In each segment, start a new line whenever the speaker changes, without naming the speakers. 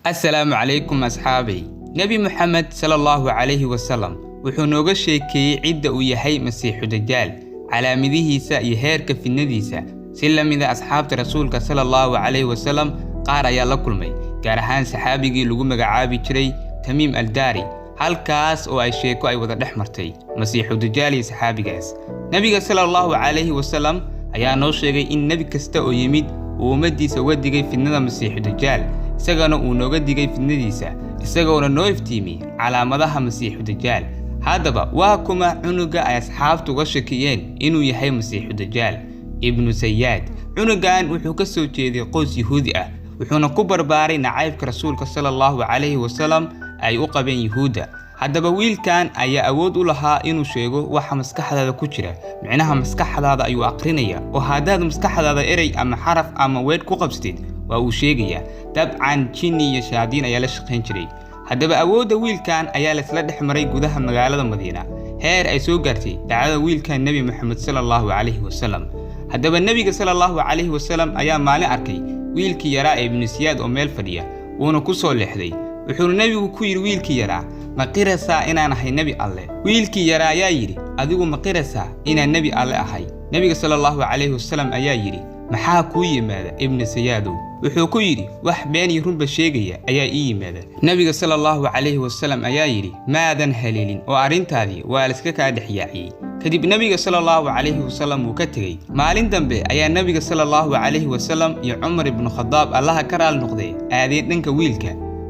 السلام عليكم أصحابي. نبي محمد صلى الله عليه وسلم wuxuu nooga sheekeeyay cidda uu yahay Masiixu Dajaal, calaamadihiisa iyo heerka fidnadiisa. Si la mid ah asxaabta rasuulka sallallahu alayhi wasallam qaar ayaa la kulmay, gaar ahaan saxaabigii lagu magacaabi jiray Tamiim al-Dari, halkaas oo ay sheeko ay wada dhex martay Masiixu Dajaal iyo saxaabigaas. Nabiga sallallahu alayhi wasallam ayaa noo sheegay in nabi kasta oo yimid uu ummadiisa uga digay fidnada Masiixu Dajaal, isagana uu nooga digay fidnadiisa, isagoona noo iftiimiyay calaamadaha Masiixu Dajaal. haddaba waa kuma cunuga ay asxaabtu uga shakiyeen inuu yahay Masiixu Dajaal? Ibnu Sayyad. Cunugan wuxuu ka soo jeeday qoys Yahuudi ah, wuxuuna ku barbaaray nacaybka rasuulka sallallahu alayhi wasallam ay u qabeen Yahuuda. haddaba wiilkan ayaa awood u lahaa inuu sheego waxa maskaxdaada ku jira, micnaha maskaxdaada ayuu aqrinaya, oo haddaad maskaxdaada erey ama xaraf ama weed ku qabsatid waa uu sheegaya. dabcan jinni iyo shaadiin ayaa la shaqayn jiray. haddaba awoodda wiilkan ayaa la isla dhex maray gudaha magaalada Madiina, heer ay soo gaartay dacwada wiilkan Nabi Muhammad sallallahu alayhi wasallam. haddaba Nabiga sallallahu alayhi wasallam ayaa maalin arkay wiilkii yaraa ee Ibnu Sayyad oo meel fadhiya, wuuna ku soo leexday. wuxuu Nabigu ku yiri wiilkii yaraa, ma qiraysaa inaan ahay Nabi Alle? wiilkii yaraa ayaa yiri, adigu ma qiraysaa inaan Nabi Alle ahay? Nabiga sallallahu alayhi wasallam ayaa yiri, maxaa ku yimaada Ibnu Sayyadow? wuxuu ku yiri, wax been iyo runba sheegaya ayaa ii yimaada. Nabiga sallallahu alayhi wasallam ayaa yiri, maadan haleelin oo arintaadii waa la iska ka dhaxyaaciyay. kadib Nabiga sallallahu alayhi wasallam uu ka tagay. maalin dambe ayaa Nabiga sallallahu alayhi wasallam iyo Umar ibn Khattab Allah ka raal noqday aadeen dhanka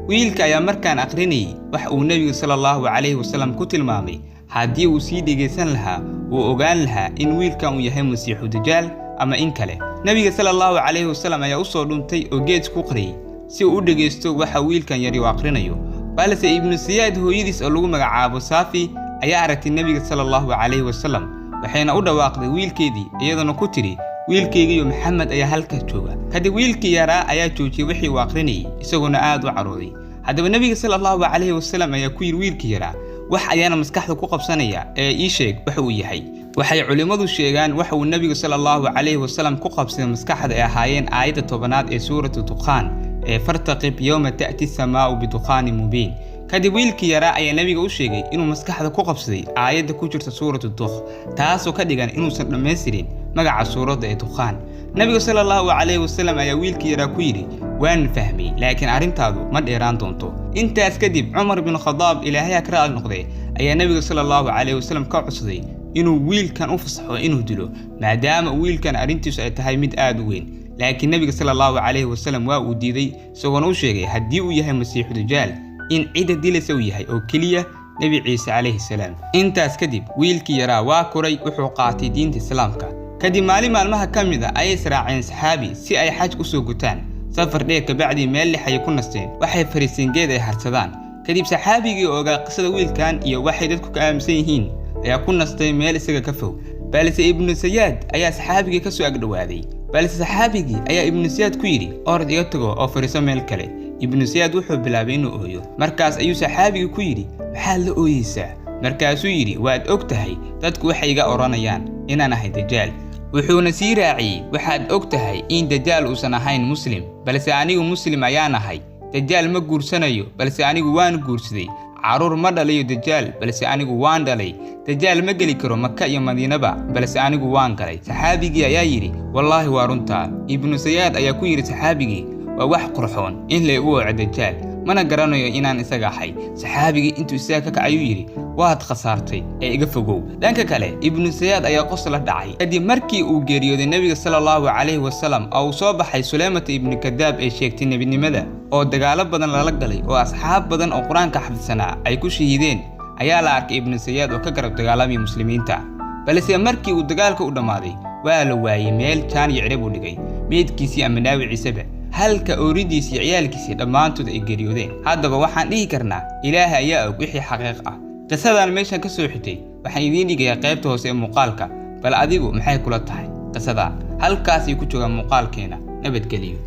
wiilka ayaa markaan aqrinayay wax uu Nabiga sallallahu alayhi wasallam ku tilmaamay. haddii uu sii dhegeysan lahaa uu ogaan lahaa in wiilkan uu yahay Masiixu Dajaal ama in kale. Nabiga sallallahu alayhi wasallam ayaa u soo dhuntay oo geed ku qariyay si uu u dhageysto waxa wiilkan yari u aqrinayo. balse Ibnu Sayyad hooyadiis oo lagu magacaabo Safi ayaa aragtay Nabiga sallallahu alayhi wasallam, waxayna u dhawaaqday wiilkeedii iyadana ku tiri, wiilkeygiyo Maxamed ayaa halkaas jooga. kadib wiilkii yaraa ayaa joojiyay wixii uu aqrinayay, isaguna aad u carooday. haddaba Nabiga sallallahu alayhi wasallam ayaa ku yiri wiilkii yaraa, wax ayaana maskaxda ku qabsanaya ee ii sheeg waxa uu yahay. waxay culimadu sheegaan waxa uu Nabiga sallallahu alayhi wasallam ku qabsaday maskaxda ay ahaayeen aayadda 10aad ee suuratu Dukhaan ee fartaqib yawma ta'ti as-samaa'u bidukhanin mubiin. kadib wiilkii yaraa ayaa Nabiga u sheegay inuu maskaxda ku qabsaday aayadda ku jirta suuratu Dukh, taasoo ka dhigan inuusan dhammaystirin magaca suuradda ee Dukhaan. Nabiga sallallahu alayhi wasallam ayaa wiilkii yaraa ku yiri, waan fahmay, laakiin arintaadu ma dheeraan doonto. intaas kadib Umar ibn Khattab Ilaahay ka raal noqday ayaa Nabiga sallallahu alayhi wasallam ka codsaday inuu wiilkan u fasaxo inuu dilo, maadaama wiilkan arintiisu ay tahay mid aad u weyn. laakiin Nabiga sallallahu alayhi wasallam waa uu diiday, isagoo u sheegay haddii uu yahay Masiixu Dajaal in cid dilaysa uu yahay oo kaliya Nabi Ciise alayhi salaam. intaas kadib wiilkii yaraa waa koray, wuxuu qaatay diinta Islaamka. kadib maalmaha kamid ah ay israaceen saxaabi si ay xaj u soo gutaan. safar dheer ka bacdi meel lixay ku nasteen, waxay fariiseen geed ay harsadaan. kadib saxaabigii ogaa qisada wiilkan iyo waxay dadku ka aaminsan yihiin ayaa ku nastay meel isaga ka fog. balse Ibnu Sayyad ayaa saxaabigii ka soo agdhawaaday. balse saxaabigii ayaa Ibnu Sayyad ku yiri, orod iga tago oo fariiso meel kale. Ibnu Sayyad wuxuu bilaabay inuu ooyo. markaas ayuu saxaabigii ku yiri, maxaad la ooyeysaa? markaasuu yiri, waad og tahay dadku waxay iga oranayaan inaan ahay Dajaal. wuxuuna sii raaciyay, waxaad og tahay in Dajaal uusan ahayn muslim, balse anigu muslim ayaan ahay. Dajaal ma guursanayo, balse anigu waan guursaday. caruur ma dhalayo Dajaal, balse anigu waan dhalay. Dajaal ma geli karo Makka iyo Madiinaba, balse anigu waan galay. saxaabigii ayaa yiri, wallaahi waa runtaa. Ibnu Sayyad ayaa ku yiri saxaabigii, waa wax qurxoon in la igu waco Dajaal, mana garanayo inaan isaga ahay. saxaabigii intuu isaga ka kacay yiri, waad khasaartay ee iga fogow. dhanka kale Ibnu Sayyad ayaa qosol la dhacay kadib markii uu geeriyooday Nabiga sallallahu alayhi wasallam oo soo baxay Sulaymata ibn Kadaab ee sheegtay nabinimada oo dagaalo badan lala galay oo asxaab badan oo Quraanka xafidsanaa ay ku shahiideen. ayaa la arkay Ibnu Sayyad oo ka garab dagaalamay muslimiinta. balse markii uu dagaalka u dhamaaday waa la waayay meel jaan iyo cirib u dhigay meedkiisii ama dhaawiciisaba, halka ooridiisii iyo ciyaalkiisii dhammaantood ay geeriyoodeen. haddaba waxaan dhihi karnaa Ilaahay ayaa og wixii xaqiiq ah. qisadan meeshan ka soo xigtay waxaan idiin dhigayaa qaybta hoose ee muuqaalka, bal adigu maxay kula tahay qisadan? halkaas ay ku joogaan muuqaalkeena. nabadgeliyo.